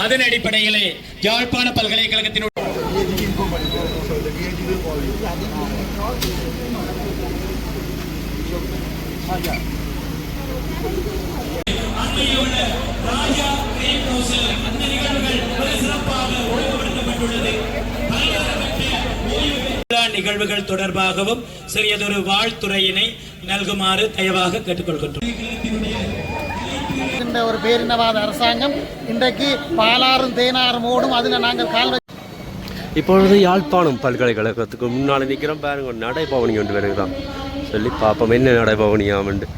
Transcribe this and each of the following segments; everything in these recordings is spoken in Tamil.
அதன் அடிப்படையிலே யாழ்ப்பாண பல்கலைக்கழகத்தினுடைய நிகழ்வுகள் தொடர்பாகவும் சிறியதொரு வாழ்த்துறையினை நல்குமாறு தயவாக கேட்டுக்கொள்கின்றோம். ஒரு பேரினவாத அரசாங்கம் இன்றைக்கு பாலாறும் தேனாறும் ஓடும். அதில் நாங்கள் இப்பொழுது யாழ்ப்பாணம் பல்கலைக்கழகத்துக்கு முன்னால் நிற்கிறோம். பாருங்க, நடைபவனி ஒன்று வருகிறான். சொல்லி பார்ப்போம் என்ன நடைபவனியாமண்டு.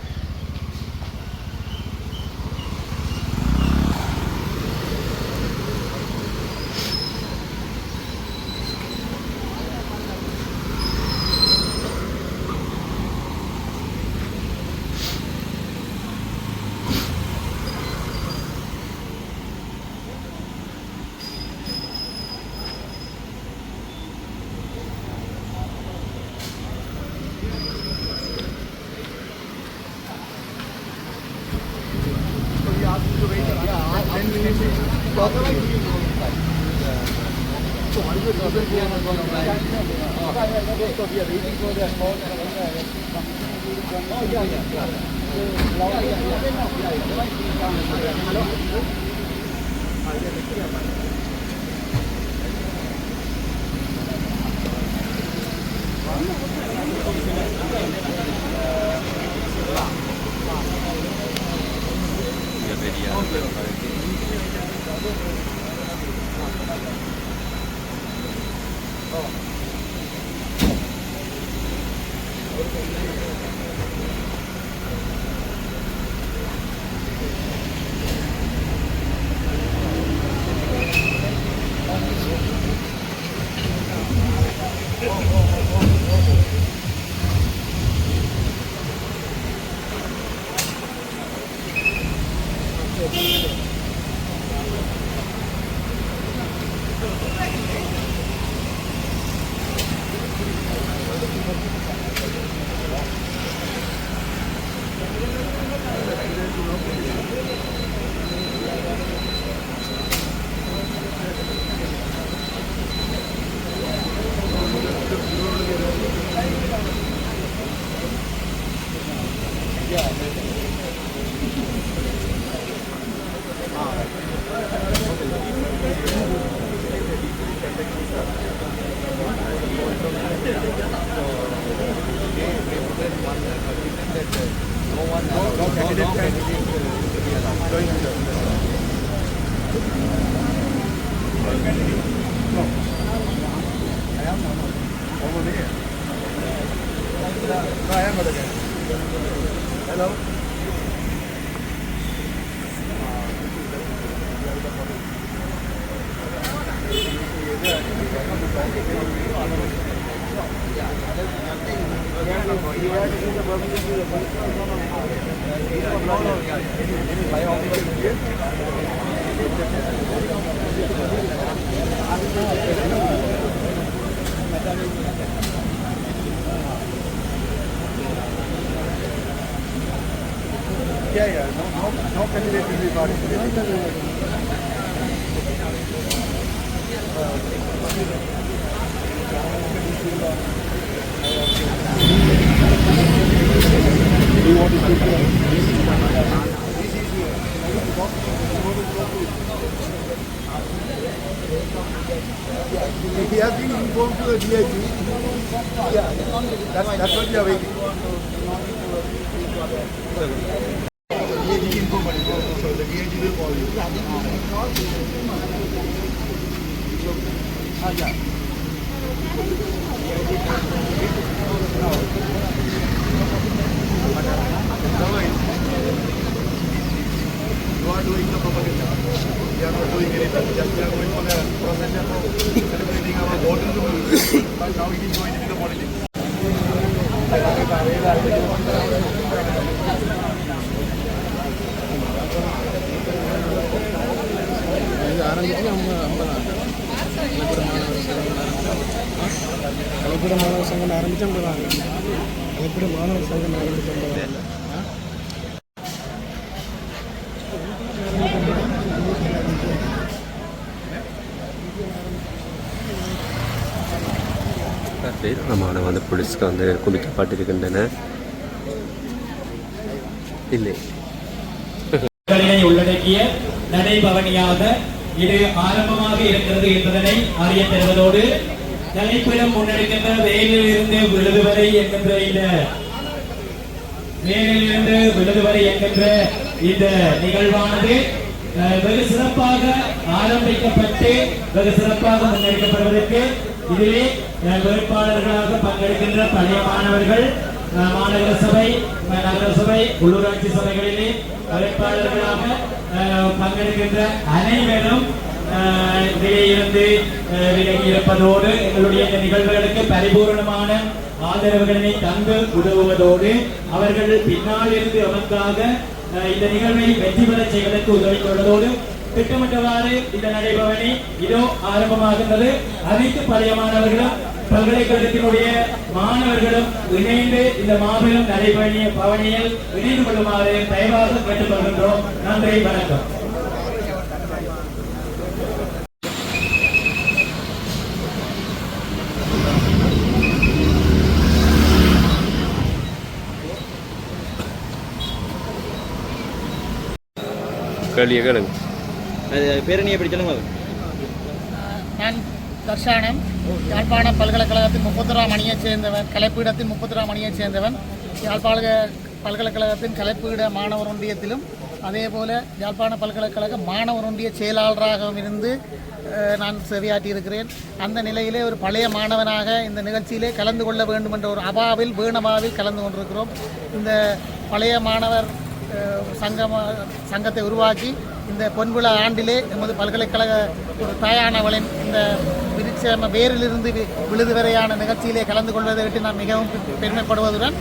Hello. Yeah, no candidate will be participating. Do you want to speak to he has been informed to the DIG. Yeah, that's what we are waiting. DIG informed, so the DIG will call you. Yeah. You are doing the propaganda. We are not doing anything. Just we are going for the process of celebrating our golden jubilee. But now it is going into the politics. கலப்பிட மாணவர் சங்கம் ஆரம்பிச்சோம். கலப்பிட மாணவர் சங்கம் ஆரம்பிச்சோம். ஏராளமான வந்து போலீஸ்க்கு வந்து குவிக்கப்பட்டிருக்கின்றன. இல்லை உள்ளடக்கிய நடைபவனியாக இது ஆரம்பமாக இருக்கிறது என்பதனை அறிய தருவதோடு தலைப்பிடம் முன்னெடுக்கின்ற வேலிலிருந்து விழுது வரை என்கின்ற இந்த நிகழ்வானது வெகு சிறப்பாக ஆரம்பிக்கப்பட்டு வெகு சிறப்பாக முன்னெடுக்கப்படுவதற்கு இதிலே வேட்பாளர்களாக பங்கெடுக்கின்ற பழைய மாணவர்கள் மாநகர சபை நகர சபை உள்ளூராட்சி சபைகளிலே வேட்பாளர்களாக பங்கெடுக்கின்ற அனைவரும் இதிலே இருந்து விலகி இருப்பதோடு எங்களுடைய இந்த நிகழ்வுகளுக்கு பரிபூர்ணமான ஆதரவுகளை தந்து உதவுவதோடு அவர்கள் பின்னால் இருந்து நமக்காக இந்த நிகழ்வை வெற்றி பெற செய்வதற்கு உதவி கொள்வதோடு திட்டமிட்டவாறு இந்த நடைபவனி இதோ ஆரம்பமாகின்றது. அனைத்து பழைய மாணவர்களும் பல்கலைக்கழகத்தினுடைய மாணவர்களும் இணைந்து இந்த மாபெரும் பவனியில் இணைந்து கொள்ளுமாறு தயவாக கேட்டுக்கொள்கின்றோம். நன்றி, வணக்கம். கேளுங்க. பேரணி எப்படி சொல்லுங்க. நான் தர்ஷானம் யாழ்ப்பாண பல்கலைக்கழகத்தின் 31ஆம் அணியைச் சேர்ந்தவன், கலைப்பீடத்தின் 31ஆம் அணியைச் சேர்ந்தவன். யாழ்ப்பாண பல்கலைக்கழகத்தின் கலைப்பீட மாணவர் ஒன்றியத்திலும் அதேபோல யாழ்ப்பாண பல்கலைக்கழக மாணவர் ஒன்றிய செயலாளராகவும் இருந்து நான் சேவையாற்றியிருக்கிறேன். அந்த நிலையிலே ஒரு பழைய மாணவனாக இந்த நிகழ்ச்சியிலே கலந்து கொள்ள வேண்டும் என்ற ஒரு வேணவாவில் கலந்து கொண்டிருக்கிறோம். இந்த பழைய மாணவர் சங்கத்தை உருவாக்கி இந்த பொன்விழா ஆண்டிலே எமது பல்கலைக்கழக ஒரு தாயானவளின் இந்த விருட்சம வேரிலிருந்து விழுது வரையான நிகழ்ச்சியிலே கலந்து கொள்வதை விட்டு நான் மிகவும் பெருமைப்படுவதுடன்,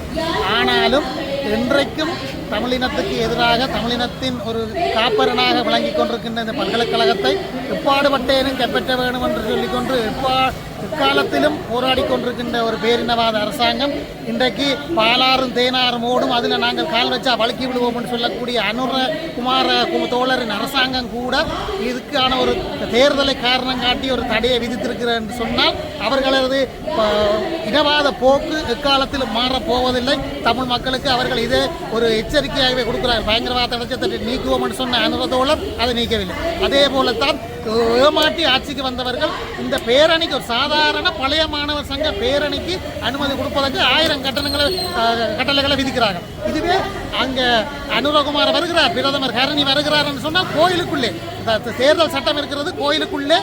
ஆனாலும் இன்றைக்கும் தமிழினத்துக்கு எதிராக தமிழினத்தின் ஒரு காப்பரனாக விளங்கி கொண்டிருக்கின்ற இந்த பல்கலைக்கழகத்தை எப்பாடுபட்டேனும் கைப்பற்ற வேண்டும் என்று சொல்லிக்கொண்டு எக்காலத்திலும் போராடி கொண்டிருக்கின்ற ஒரு பேரினவாத அரசாங்கம் இன்றைக்கு பாலாறும் தேனாறும் ஓடும், அதில் நாங்கள் கால் வச்சா வழுக்கி விடுவோம் என்று சொல்லக்கூடிய அனுரகுமார தோழரின் அரசாங்கம் கூட இதுக்கான ஒரு தேர்தலை காரணம் காட்டி ஒரு தடையை விதித்திருக்கிறார் என்று சொன்னால் அவர்களது இனவாத போக்கு எக்காலத்திலும் மாறப்போவதில்லை. தமிழ் மக்களுக்கு அவர்கள் இதே ஒரு எச்சரிக்கையாகவே கொடுக்கிறார்கள். பயங்கரவாத தடச்சத்தை நீக்குவோம் என்று சொன்ன அனுரதோழர் அதை நீக்கவில்லை. அதே போலத்தான் ஏமாற்றி ஆட்சிக்கு வந்தவர்கள் இந்த பேரணிக்கு ஒரு சாதாரண பழைய மாணவர் சங்க பேரணிக்கு அனுமதி கொடுப்பதற்கு 1000 கட்டளைகளை விதிக்கிறார்கள். இதுவே அங்கே அனுரகுமார் வருகிறார், பிரதமர் கரணி வருகிறார் என்று சொன்னால் கோயிலுக்குள்ளே தேர்தல் சட்டம் இருக்கிறது, கோயிலுக்குள்ளே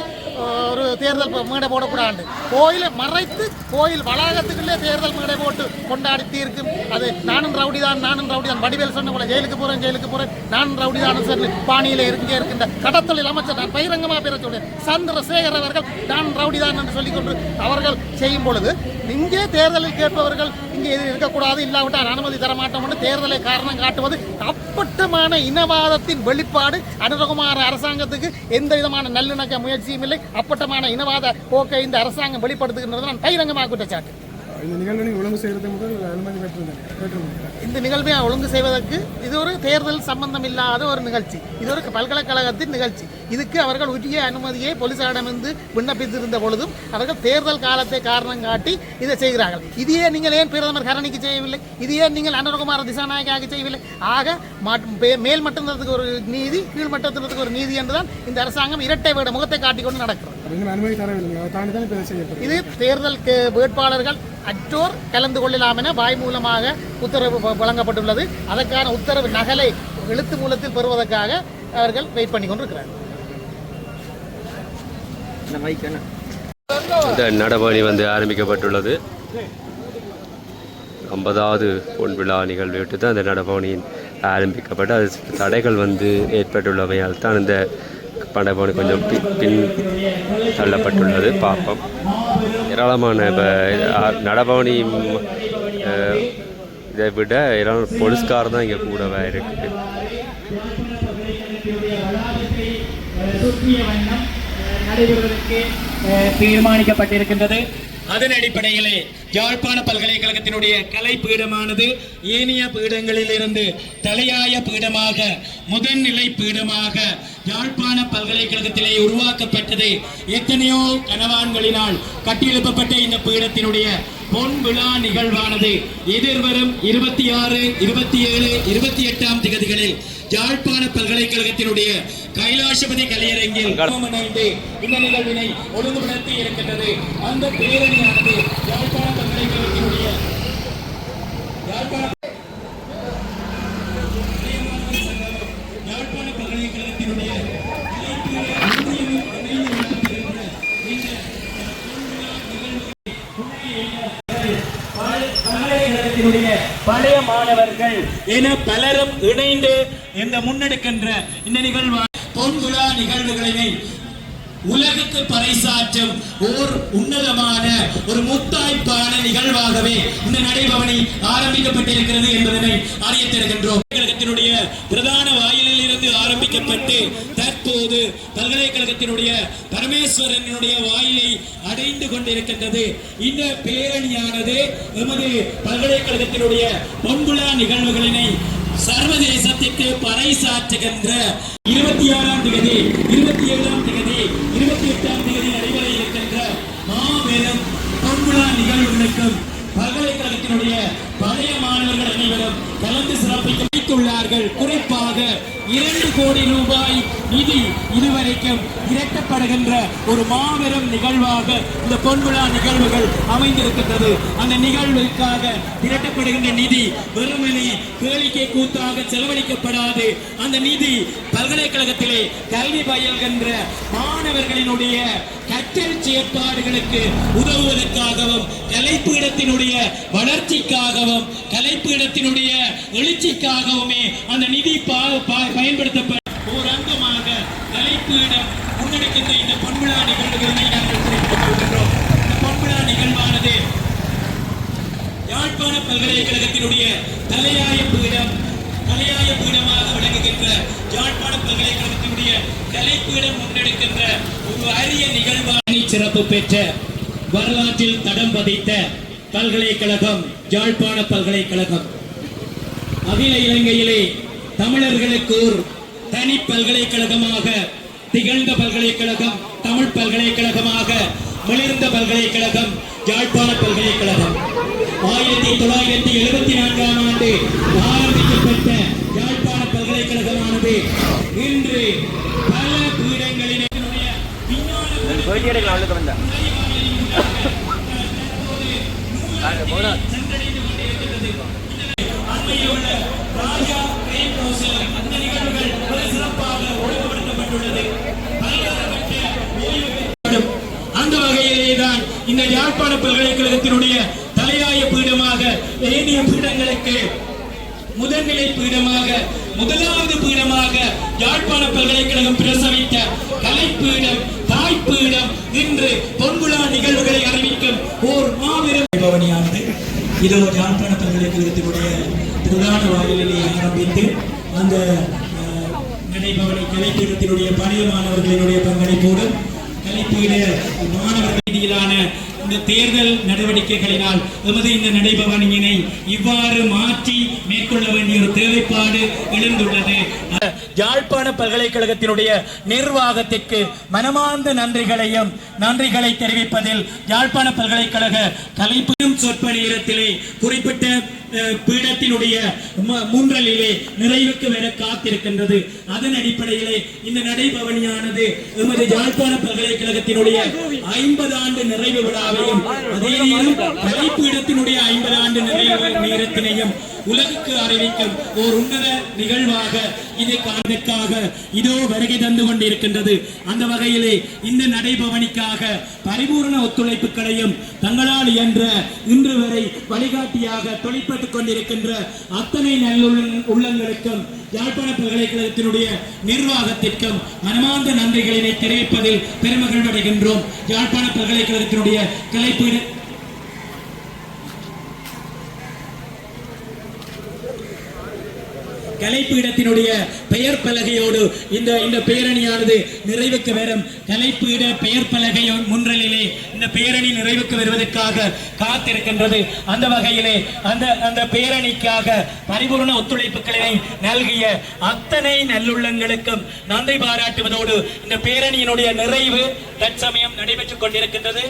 ஒரு தேர்தல் மேடை போடக்கூடாது, கோயிலை மறைத்து கோயில் வளாகத்துக்குள்ளே தேர்தல் மேடை போட்டு கொண்டாடி தீர்க்கும். அது நானும் ரவுடி தான் வடிவேல் சொன்ன போல ஜெயிலுக்கு போறேன் நானும் ரவுடி தான் சொல்லி பாணியில இருக்கின்ற கடத்தொழில் அமைச்சர் நான் பகிரங்கமாக பேர சொல்றேன் சந்திரசேகர் அவர்கள் நான் ரவுடி தான் என்று சொல்லிக்கொண்டு அவர்கள் செய்யும் பொழுது இங்கே தேர்தலில் கேட்பவர்கள் இங்கே இருக்கக்கூடாது, இல்லாவிட்டால் அனுமதி தரமாட்டோம் என்று தேர்தலை காரணம் காட்டுவது அப்பட்டமான இனவாதத்தின் வெளிப்பாடு. அனுரகுமார அரசாங்கத்துக்கு எந்த விதமான நல்லிணக்க முயற்சியும் இல்லை. அப்பட்டமான இனவாத போக்கை இந்த அரசாங்கம் வெளிப்படுத்துகின்றது நான் பகிரங்கமாக குற்றச்சாட்டு. இந்த நிகழ்வை ஒழுங்கு செய்வதற்கு முதல் அனுமதி பெற்றிருந்தேன். இந்த நிகழ்வை ஒழுங்கு செய்வதற்கு இது ஒரு தேர்தல் சம்பந்தம் இல்லாத ஒரு நிகழ்ச்சி, இது ஒரு பல்கலைக்கழகத்தின் நிகழ்ச்சி. இதுக்கு அவர்கள் உரிய அனுமதியை போலீசாரிடமிருந்து விண்ணப்பித்திருந்த பொழுதும் அவர்கள் தேர்தல் காலத்தை காரணம் காட்டி இதை செய்கிறார்கள். இதையே நீங்கள் ஏன் பிரதமர் கரணிக்கு செய்யவில்லை? இதையே நீங்கள் அனுரகுமார திசாநாயக்காக செய்யவில்லை? ஆக மேல் மட்டத்திற்கு ஒரு நீதி, கீழ் மட்டத்திற்கு ஒரு நீதி என்றுதான் இந்த அரசாங்கம் இரட்டை வேட முகத்தை காட்டிக்கொண்டு நடக்கிறது. அனுமதி தரவில்லை. இது தேர்தல் வேட்பாளர்கள் அற்றோர் கலந்து கொள்ளலாம் என வாய் மூலமாக உத்தரவு வழங்கப்பட்டுள்ளது. அதற்கான உத்தரவு நகலை எழுத்து மூலத்தில் பெறுவதற்காக அவர்கள் வெயிட் பண்ணி கொண்டிருக்கிறார்கள். இந்த நடைபவனி வந்து ஆரம்பிக்கப்பட்டுள்ளது. 50வது பொன்விழா நிகழ்வையொட்டி தான் இந்த நடைபவனியின் ஆரம்பிக்கப்பட்டு அது தடைகள் வந்து ஏற்பட்டுள்ளவையால் தான் இந்த படைபவனி கொஞ்சம் பின் தள்ளப்பட்டுள்ளது. பார்ப்போம். ஏராளமான இப்போ நடைபவனி இதை விட ஏராளமான போலீஸ்கார் தான் இங்கே கூடவே இருக்குது. நடைபெறுவதற்கு தீர்மானிக்கப்பட்டிருக்கின்றது. அதன் அடிப்படையிலே யாழ்ப்பாண பல்கலைக்கழகத்தினுடைய கலை பீடமானது ஏனைய பீடங்களில் இருந்து தலையாய பீடமாக முதன்நிலை பீடமாக யாழ்ப்பாண பல்கலைக்கழகத்திலே உருவாக்கப்பட்டது. எத்தனையோ கனவான்களினால் கட்டியெழுப்பப்பட்ட இந்த பீடத்தினுடைய பொன் விழா நிகழ்வானது எதிர்வரும் 26, 27, 28ஆம் திகதிகளில் யாழ்ப்பாண பல்கலைக்கழகத்தினுடைய கைலாசபதி கலையரங்கில் இணைந்து இந்த நிகழ்வினை ஒழுங்குபடுத்தி இருக்கின்றது. அந்த பேரணியானது யாழ்ப்பாண பல்கலைக்கழகத்தினுடைய யாழ்ப்பாண பல்கலைக்கழகத்தினுடைய பழைய மாணவர்கள் என பலரும் இணைந்து இந்த முன்னெடுக்கின்ற இந்த நிகழ்வு பொன்விழா நிகழ்வுகளினை உலகுக்கு பறைசாற்றும் ஓர் உன்னதமான ஒரு முத்தாய்ப்பான நிகழ்வாகவே இந்த நடைபவனி ஆரம்பிக்கப்பட்டிருக்கிறது என்பதனை அறிய தருகின்றோம். பல்கலைக்கழகத்தினுடைய பிரதான வாயிலில் இருந்து ஆரம்பிக்கப்பட்டு தற்போது பல்கலைக்கழகத்தினுடைய பரமேஸ்வரனுடைய வாயிலை அடைந்து கொண்டிருக்கின்றது. இந்த பேரணியானது எமது பல்கலைக்கழகத்தினுடைய பொன்விழா நிகழ்வுகளினை சர்வதேசத்திற்கு பறைசாற்றுகின்ற 26ஆம் தேதி, 27ஆம் தேதி, 28ஆம் தேதி நடைபெற இருக்கின்ற மாபெரும் பொன்விழா நிகழ்வுகளுக்கும் பல்கலைக்கழகத்தினுடைய பழைய மாணவர்கள் அனைவரும் கலந்து சிறப்பிக்க வைத்துள்ளார்கள். குறிப்பாக 2 கோடி ரூபாய் நிதி இதுவரைக்கும் திரட்டப்படுகின்ற ஒரு மாபெரும் நிகழ்வாக இந்த பொன்விழா நிகழ்வுகள் அமைந்திருக்கின்றது. அந்த நிகழ்வுக்காக திரட்டப்படுகின்ற நிதி வெறுமனே கேளிக்கை கூத்தாக செலவழிக்கப்படாது. அந்த நிதி பல்கலைக்கழகத்திலே கல்வி பயில்கின்ற மாணவர்களினுடைய கற்றல் செயற்பாடுகளுக்கு உதவுவதற்காகவும் கலைப்பீடத்தினுடைய வளர்ச்சிக்காகவும் கலைப்பீடத்தினுடைய எழுச்சிக்காகவுமே அந்த நிதி பயன்படுத்தப்பட்ட ஒரு அங்கமாக கலைப்பீடம் முன்னெடுக்கின்ற இந்த பொன்விழா நிகழ்வுகளை நாங்கள் தெரிவித்துக் கொள்கின்றோம். இந்த பொன்விழா நிகழ்வானது யாழ்ப்பாண பல்கலைக்கழகத்தினுடைய தலையாய பீடமாக விளங்குகின்ற யாழ்ப்பாண பல்கலைக்கழகத்தினுடைய கலைப்பீடம் முன்னெடுக்கின்ற ஒரு அரிய நிகழ்வாக சிறப்பு பெற்ற வரலாற்றில் தடம் பதித்த பல்கலைக்கழகம் யாழ்ப்பாண பல்கலைக்கழகம். அகில இலங்கையிலே தமிழர்களுக்கு ஒரு தனி பல்கலைக்கழகமாக திகழ்ந்த பல்கலைக்கழகம், தமிழ் பல்கலைக்கழகமாக மிளிர்ந்த பல்கலைக்கழகம் யாழ்ப்பாண பல்கலைக்கழகம். 1974ஆம் ஆண்டு ஆரம்பிக்கப்பட்ட யாழ்ப்பாண பல்கலைக்கழகமானது இன்று பல பீடங்களின் அந்த வகையிலேதான் இந்த யாழ்ப்பாண பல்கலைக்கழகத்தினுடைய தலையாய பீடமாக ஏனைய பீடங்களுக்கு முதன்நிலை பீடமாக முதலாவது பீடமாக யாழ்ப்பாண பல்கலைக்கழகம் பிரசவித்த கலைப்பீடம் தாய்ப்பீடம் இன்று பொன்விழா நிகழ்வுகளை அறிவிக்கும் ஓர் மாபெரும் பவனியானது இதோ யாழ்ப்பாண பல்கலைக்கழகத்தினுடைய பிரதான வாயிலே ஆரம்பித்து அந்த நடைபவனி கலைப்பீடத்தினுடைய பழைய மாணவர்களினுடைய பங்களிப்போடு கலைப்பீட மாணவர் ரீதியிலான இந்த தேர்தல் நடவடிக்கைகளினால் எமது இந்த நடைபவனியினை இவ்வாறு மாற்றி மேற்கொள்ள வேண்டிய ஒரு தேவைப்பாடு எழுந்துள்ளது. யாழ்ப்பாண பல்கலைக்கழகத்தினுடைய நிர்வாகத்திற்கு மனமார்ந்த நன்றிகளை தெரிவிப்பதில் யாழ்ப்பாண பல்கலைக்கழக கலைப்பீடும் சொற்ப நேரத்திலே குறிப்பிட்ட பீடத்தினுடைய முன்றலிலே நிறைவுக்கு வர காத்திருக்கின்றது. அதன் அடிப்படையிலே இந்த நடைபவனியானது எமது யாழ்ப்பாண பல்கலைக்கழகத்தினுடைய 50 ஆண்டு நிறைவு விழாவையும் அதே நேரம் கலைப்பீடத்தினுடைய 50 ஆண்டு நிறைவு நேரத்தினையும் உலகுக்கு அறிவிக்கும் ஓர் உன்னத நிகழ்வாக இதை காண்பதற்காக இதோ வருகை தந்து கொண்டிருக்கின்றது. அந்த வகையிலே இந்த நடைபவனிக்காக பரிபூர்ண ஒத்துழைப்புகளையும் தங்களால் என்ற இன்று வரை வழிகாட்டியாக தொழிற்பட்டுக் கொண்டிருக்கின்ற அத்தனை உள்ளங்களுக்கும் யாழ்ப்பாண பல்கலைக்கழகத்தினுடைய நிர்வாகத்திற்கும் மனமார்ந்த நன்றிகளை தெரிவிப்பதில் பெருமகிழ்வடைகின்றோம். யாழ்ப்பாண பல்கலைக்கழகத்தினுடைய கலைப்பீடத்தினுடைய பெயர் பலகையோடு இந்த பேரணியானது நிறைவுக்கு வரும். கலைப்பீட பெயர் பலகை முன்றலிலே இந்த பேரணி நிறைவுக்கு வருவதற்காக காத்திருக்கின்றது. அந்த வகையிலே அந்த பேரணிக்காக பரிபூர்ண ஒத்துழைப்புகளை நல்கிய அத்தனை நல்லுள்ளங்களுக்கும் நன்றி பாராட்டுவதோடு இந்த பேரணியினுடைய நிறைவு தற்சமயம் நடைபெற்றுக் கொண்டிருக்கின்றது.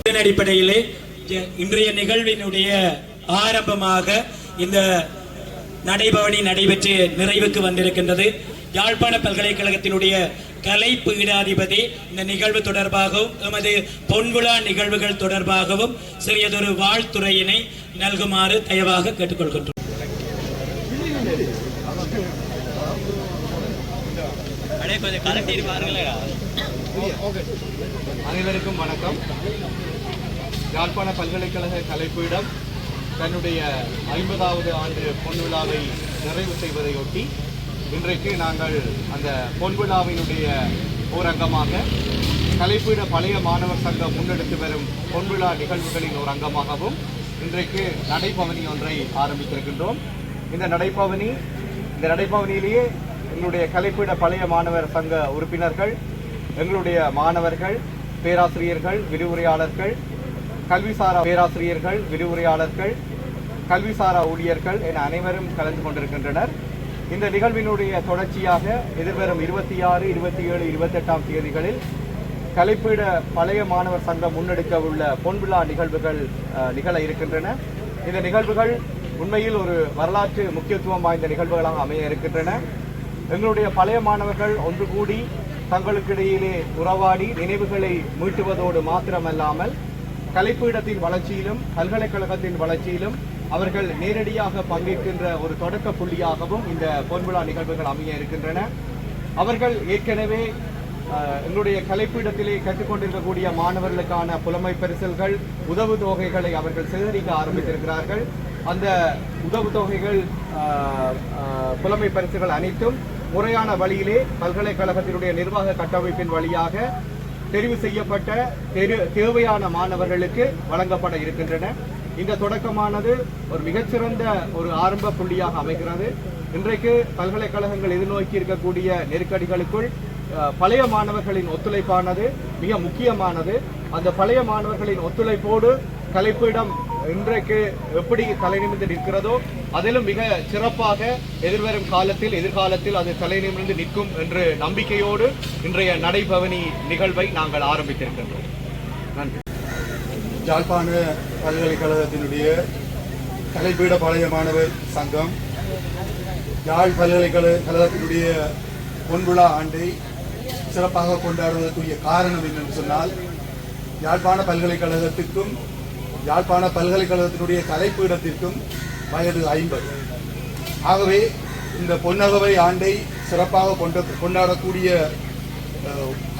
இதன் அடிப்படையிலே இன்றைய நிகழ்வினுடைய ஆரம்பமாக இந்த நடைபவனி நடைபெற்று நிறைவுக்கு வந்திருக்கின்றது. யாழ்ப்பாண பல்கலைக்கழகத்தினுடைய கலை பீடாதிபதி இந்த நிகழ்வு தொடர்பாகவும் எமது பொன்விழா நிகழ்வுகள் தொடர்பாகவும் சிறியதொரு வாழ்த்துறையினை நல்குமாறு தயவாக கேட்டுக்கொள்கின்றோம். அனைவருக்கும் வணக்கம். யாழ்ப்பாண பல்கலைக்கழக கலைப்பீடம் தன்னுடைய 50வது ஆண்டு பொன்விழாவை நிறைவு செய்வதையொட்டி இன்றைக்கு நாங்கள் அந்த பொன்விழாவினுடைய ஓரங்கமாக கலைப்பீட பழைய மாணவர் சங்கம் முன்னெடுத்து வரும் பொன்விழா நிகழ்வுகளின் ஒரு அங்கமாகவும் இன்றைக்கு நடைபவனி ஒன்றை ஆரம்பித்திருக்கின்றோம். இந்த நடைபவனியிலேயே எங்களுடைய கலைப்பீட பழைய மாணவர் சங்க உறுப்பினர்கள், எங்களுடைய மாணவர்கள், பேராசிரியர்கள், விரிவுரையாளர்கள், கல்விசாரா பேராசிரியர்கள், விரிவுரையாளர்கள், கல்விசாரா ஊழியர்கள் என அனைவரும் கலந்து கொண்டிருக்கின்றனர். இந்த நிகழ்வினுடைய தொடர்ச்சியாக எதிர்வரும் 26, 27, 28ஆம் தேதிகளில் கலைப்பீட பழைய மாணவர் சங்கம் முன்னெடுக்க உள்ள பொன்விழா நிகழ்வுகள் நிகழ இருக்கின்றன. இந்த நிகழ்வுகள் உண்மையில் ஒரு வரலாற்று முக்கியத்துவம் வாய்ந்த நிகழ்வுகளாக அமைய இருக்கின்றன. எங்களுடைய பழைய மாணவர்கள் ஒன்று கூடி தங்களுக்கிடையிலே உறவாடி நினைவுகளை மீட்டுவதோடு மாத்திரமல்லாமல் கலைப்பீடத்தின் வளர்ச்சியிலும் பல்கலைக்கழகத்தின் வளர்ச்சியிலும் அவர்கள் நேரடியாக பங்கேற்கின்ற ஒரு தொடக்க புள்ளியாகவும் இந்த பொன்விழா நிகழ்வுகள் அமைய இருக்கின்றன. அவர்கள் ஏற்கனவே எங்களுடைய கலைப்பீடத்திலே கற்றுக்கொண்டிருக்கக்கூடிய மாணவர்களுக்கான புலமை பரிசல்கள், உதவு தொகைகளை அவர்கள் சேகரிக்க ஆரம்பித்திருக்கிறார்கள். அந்த உதவு தொகைகள், புலமை பரிசுகள் அனைத்தும் முறையான வழியிலே பல்கலைக்கழகத்தினுடைய நிர்வாக கட்டமைப்பின் வழியாக தெரிவு செய்யப்பட்ட தேவையான மாணவர்களுக்கு வழங்கப்பட இருக்கின்றன. இந்த தொடக்கமானது ஒரு மிகச்சிறந்த ஒரு ஆரம்ப புள்ளியாக அமைகிறது. இன்றைக்கு பல்கலைக்கழகங்கள் எதிர்நோக்கி இருக்கக்கூடிய நெருக்கடிகளுக்குள் பழைய மாணவர்களின் ஒத்துழைப்பானது மிக முக்கியமானது. அந்த பழைய மாணவர்களின் ஒத்துழைப்போடு கலைப்பீடம் இன்றைக்கு எப்படி தலை நிமிர்ந்து நிற்கிறதோ அதிலும் மிக சிறப்பாக எதிர்காலத்தில் அது தலை நிமிர்ந்து நிற்கும் என்று நம்பிக்கையோடு இன்றைய நடைபவனி நிகழ்வை நாங்கள் ஆரம்பித்திருக்கின்றோம். நன்றி. யாழ்ப்பாண பல்கலைக்கழகத்தினுடைய கலைப்பீட பழைய மாணவர் சங்கம் யாழ் பல்கலைக்கழகத்தினுடைய பொன்விழா ஆண்டை சிறப்பாக கொண்டாடுவதற்குரிய காரணம் என்னென்று சொன்னால், யாழ்ப்பாண பல்கலைக்கழகத்திற்கும் யாழ்ப்பாண பல்கலைக்கழகத்தினுடைய கலைப்பீடத்திற்கும் வயது 50. ஆகவே இந்த பொன்னகவை ஆண்டை சிறப்பாக கொண்டாடக்கூடிய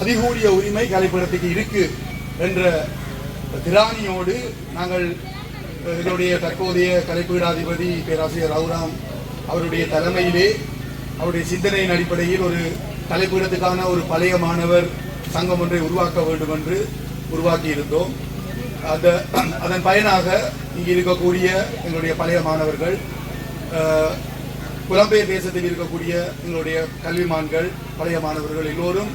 அதிகூடிய உரிமை கலைப்பீடத்துக்கு இருக்கு என்ற திராணியோடு நாங்கள் எங்களுடைய தற்போதைய கலைப்பீடாதிபதி பேராசிரியர் ரவுராம் அவருடைய தலைமையிலே அவருடைய சிந்தனையின் அடிப்படையில் ஒரு கலைப்பீடத்துக்கான ஒரு பழைய மாணவர் சங்கம் ஒன்றை உருவாக்க வேண்டும் என்று உருவாக்கி இருந்தோம். அதன் பயனாக இங்கே இருக்கக்கூடிய எங்களுடைய பழைய மாணவர்கள், புலம்பெயர் தேசத்தில் இருக்கக்கூடிய எங்களுடைய கல்விமான்கள், பழைய மாணவர்கள் எல்லோரும்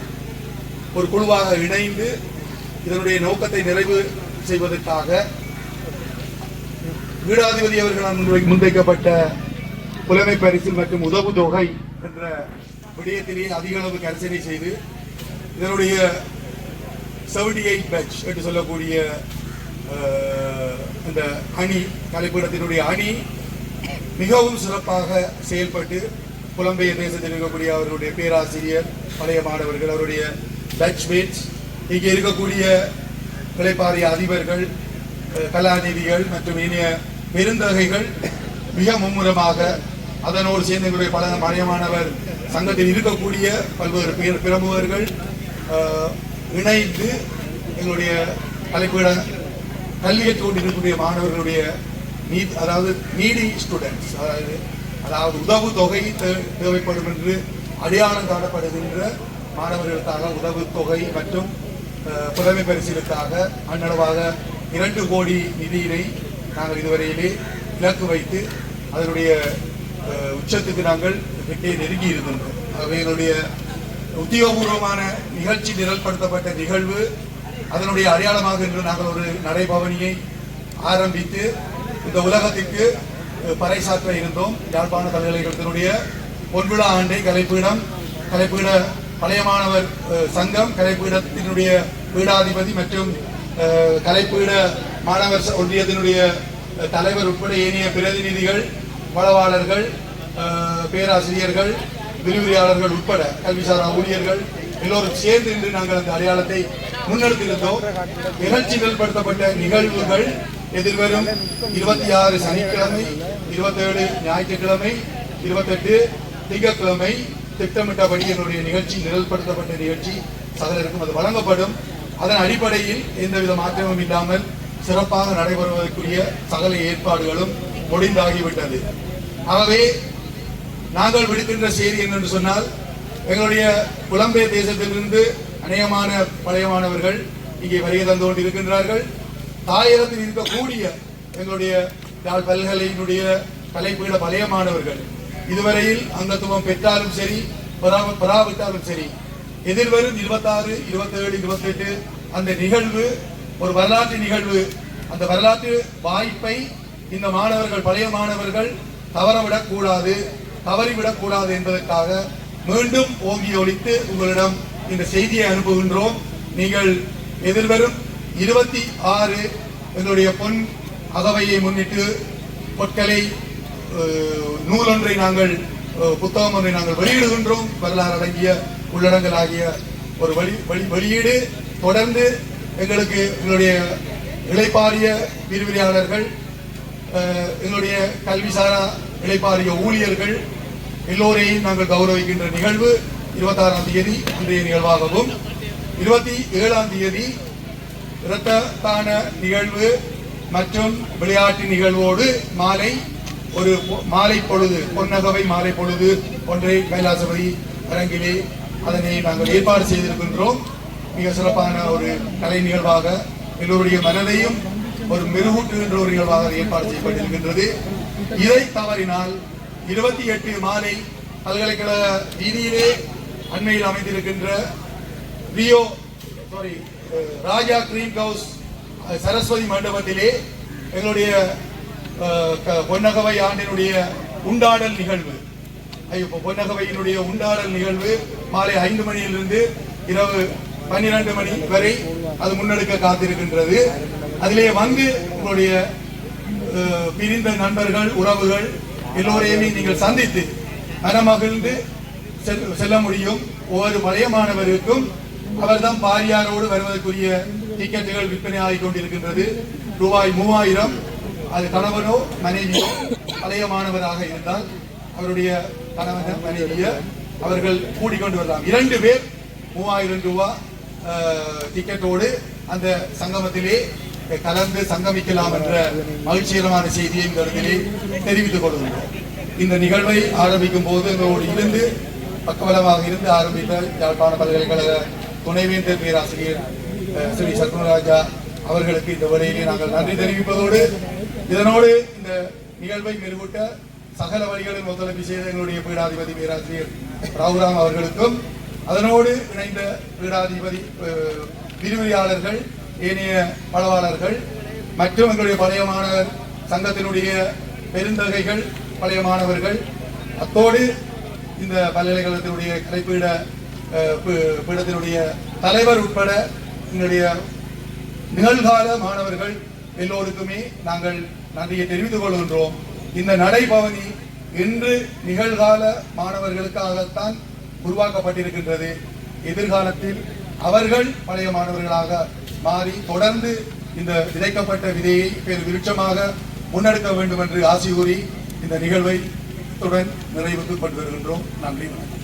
ஒரு குழுவாக இணைந்து இதனுடைய நோக்கத்தை நிறைவு செய்வதற்காக வீடாதிபதி அவர்களால் முன்வைக்கப்பட்ட புலமை பரிசு மற்றும் உதவு தொகை என்ற விடயத்திலேயே அதிக அளவு கரிசனை செய்து இதனுடைய 78 பேட்ச் என்று சொல்லக்கூடிய இந்த அணி, கலைப்பீடத்தினுடைய அணி மிகவும் சிறப்பாக செயல்பட்டு புலம்பெயர் தேசத்தில் இருக்கக்கூடிய அவர்களுடைய பேராசிரியர், பழைய மாணவர்கள், அவருடைய பேட்ச்மேட்ஸ், இங்கே இருக்கக்கூடிய கிளைப்பாரிய அதிபர்கள், கலாநிதிகள் மற்றும் இனிய பெருந்தகைகள் மிக மும்முரமாக அதனோடு சேர்ந்து எங்களுடைய பழைய மாணவர் சங்கத்தில் இருக்கக்கூடிய பல்வேறு பிரமுகர்கள் இணைந்து எங்களுடைய கலைப்பீட கல்வியைக் கொண்டிருக்கக்கூடிய மாணவர்களுடைய அதாவது நீடி ஸ்டூடெண்ட்ஸ் அதாவது உதவு தொகை தேவைப்படும் என்று அடையாளம் காணப்படுகின்ற மாணவர்களுக்காக உதவு தொகை மற்றும் புலமை பரிசீலுக்காக அன்னளவாக 2 கோடி நிதியினை நாங்கள் இதுவரையிலே இலக்கு வைத்து அதனுடைய உச்சத்துக்கு நாங்கள் நெருங்கி இருக்கின்றோம். ஆகவே எங்களுடைய உத்தியோகபூர்வமான நிகழ்ச்சி நிரல்படுத்தப்பட்ட நிகழ்வு அதனுடைய அடையாளமாக இன்று நாங்கள் ஒரு நடைபவனியை ஆரம்பித்து இந்த உலகத்திற்கு பறைசாற்ற இருந்தோம். யாழ்ப்பாண பல்கலைக்கழகத்தினுடைய பொன்விழா ஆண்டை கலைப்பீட பழைய மாணவர் சங்கம், கலைப்பீடத்தினுடைய பீடாதிபதி மற்றும் கலைப்பீட மாணவர் ஒன்றியத்தினுடைய தலைவர் உட்பட ஏனைய பிரதிநிதிகள், வளவாளர்கள், பேராசிரியர்கள், விரிவுரையாளர்கள் உட்பட கல்விசாரா ஊழியர்கள் எல்லோரும் சேர்ந்து இன்று நாங்கள் அந்த அடையாளத்தை முன்னெடுத்திருந்தோம். நிகழ்ச்சி நிரல்படுத்தப்பட்ட நிகழ்வுகள் எதிர்வரும் 26 சனிக்கிழமை, 27 ஞாயிற்றுக்கிழமை, 28 திங்கட்கிழமை திட்டமிட்டபடி என்னுடைய நிகழ்ச்சி நிரல்படுத்தப்பட்ட நிகழ்ச்சி சகலருக்கும் அது வழங்கப்படும். அதன் அடிப்படையில் எந்தவித மாற்றமும் இல்லாமல் சிறப்பாக நடைபெறுவதற்குரிய சகல ஏற்பாடுகளும் முடிந்தாகிவிட்டது. ஆகவே நாங்கள் விடுக்கின்ற செய்தி என்னென்று சொன்னால், எங்களுடைய புலம்பெயர் தேசத்திலிருந்து அநேகமான பழைய மாணவர்கள் இங்கே வருகை தந்து கொண்டிருக்கின்றார்கள். தாயகத்தில் இருக்கக்கூடிய எங்களுடைய யாழ் பல்கலையினுடைய கலைப்பீட பழைய மாணவர்கள் இதுவரையில் அங்கத்துவம் பெற்றாலும் சரி பெறாவிட்டாலும் சரி, எதிர்வரும் 26, 27, 28 அந்த நிகழ்வு ஒரு வரலாற்று நிகழ்வு. அந்த வரலாற்று வாய்ப்பை இந்த மாணவர்கள் பழைய மாணவர்கள் தவறிவிடக்கூடாது என்பதற்காக மீண்டும் ஓங்கி ஒலித்து உங்களிடம் இந்த செய்தியை அனுப்புகின்றோம். நீங்கள் எதிர்வரும் 26 எங்களுடைய பொன் அகவையை முன்னிட்டு பொற்கலை நூல் ஒன்றை நாங்கள் புத்தகம் ஒன்றை நாங்கள் வெளியிடுகின்றோம். வரலாறு அடங்கிய உள்ளடங்கல் ஆகிய ஒரு வெளியீடு. தொடர்ந்து எங்களுடைய இளைப்பாறிய விரிவுரையாளர்கள், எங்களுடைய கல்விசாரா இளைப்பாறிய ஊழியர்கள் எல்லோரையும் நாங்கள் கௌரவிக்கின்ற நிகழ்வு 26ஆம் தேதி இன்றைய நிகழ்வாகவும், 27ஆம் தேதி இரத்த நிகழ்வு மற்றும் விளையாட்டு நிகழ்வோடு மாலை பொழுது பொன்னகவை மாலை பொழுது ஒன்றை கைலாசபதி அரங்கிலே அதனை நாங்கள் ஏற்பாடு செய்திருக்கின்றோம். மிக சிறப்பான ஒரு கலை நிகழ்வாக எல்லோருடைய மனதையும் ஒரு மெருகூட்டுகின்ற ஒரு நிகழ்வாக ஏற்பாடு செய்யப்பட்டிருக்கின்றது. இதை தவறினால் 28 மாலை பல்கலைக்கழக வீதியிலே அண்மையில் அமைந்திருக்கின்ற ராஜா கிரீம் ஹவுஸ் சரஸ்வதி மண்டபத்திலே எங்களுடைய பொன்னகவை ஆண்டினுடைய உண்டாடல் நிகழ்வு, பொன்னகவையினுடைய உண்டாடல் நிகழ்வு மாலை 5 மணியிலிருந்து இரவு 12 மணி வரை அது முன்னெடுக்க காத்திருக்கின்றது. அதிலே வந்து உங்களுடைய பிரிந்த நண்பர்கள், உறவுகள் எல்லோரையுமே நீங்கள் சந்தித்து மனமகிழ்ந்து செல்ல முடியும். ஒவ்வொரு பழைய மாணவருக்கும் அவர்தான் பாரியாரோடு வருவதற்குரிய டிக்கெட்டுகள் விற்பனை ஆகிக் கொண்டிருக்கின்றது. ரூபாய் 3000. அது கணவனோ மனைவியோ பழைய மாணவராக இருந்தால் அவருடைய கணவன் மனைவிய அவர்கள் கூடிக்கொண்டு வரலாம். 2 பேர் 3000 ரூபாய் டிக்கெட்டோடு அந்த சங்கமத்திலே கலந்து சங்கமிக்கலாம் என்ற மகிழ்ச்சிகரமான செய்தியை இந்த இடத்திலே தெரிவித்துக் கொள்கின்றோம். இந்த நிகழ்வை ஆரம்பிக்கும் போது எங்களோடு இருந்து பக்கபலமாக இருந்து ஆரம்பித்த யாழ்ப்பாண பல்கலைக்கழக துணைவேந்தர் பேராசிரியர் ஸ்ரீ சத்குணராஜா அவர்களுக்கு இந்த வழியிலே நாங்கள் நன்றி தெரிவிப்பதோடு, இதனோடு இந்த நிகழ்வை மெருகூட்ட சகல வழிகளில் ஒத்துழைப்பு செய்த எங்களுடைய பீடாதிபதி பேராசிரியர் ராகுராம் அவர்களுக்கும், அதனோடு இணைந்த பீடாதிபதி விரிவுரையாளர்கள், ஏனைய பலவாளர்கள் மற்றும் எங்களுடைய பழைய மாணவர் சங்கத்தினுடைய பெருந்தகைகள், பழைய மாணவர்கள், அத்தோடு இந்த பல்கலைக்கழகத்தினுடைய கலைப்பீட பீடத்தினுடைய தலைவர் உட்பட எங்களுடைய நிகழ்கால மாணவர்கள் எல்லோருக்குமே நாங்கள் நன்றியை தெரிவித்துக் கொள்கின்றோம். இந்த நடைபவனி இன்று நிகழ்கால மாணவர்களுக்காகத்தான் உருவாக்கப்பட்டிருக்கின்றது. எதிர்காலத்தில் அவர்கள் பழைய மாணவர்களாக மாறி தொடர்ந்து இந்த விதைக்கப்பட்ட விதையை பெரு விருட்சமாக முன்னெடுக்க வேண்டும் என்று ஆசி கூறி இந்த நிகழ்வை இத்துடன் நிறைவுக்கு கொண்டு வருகின்றோம். நன்றி, வணக்கம்.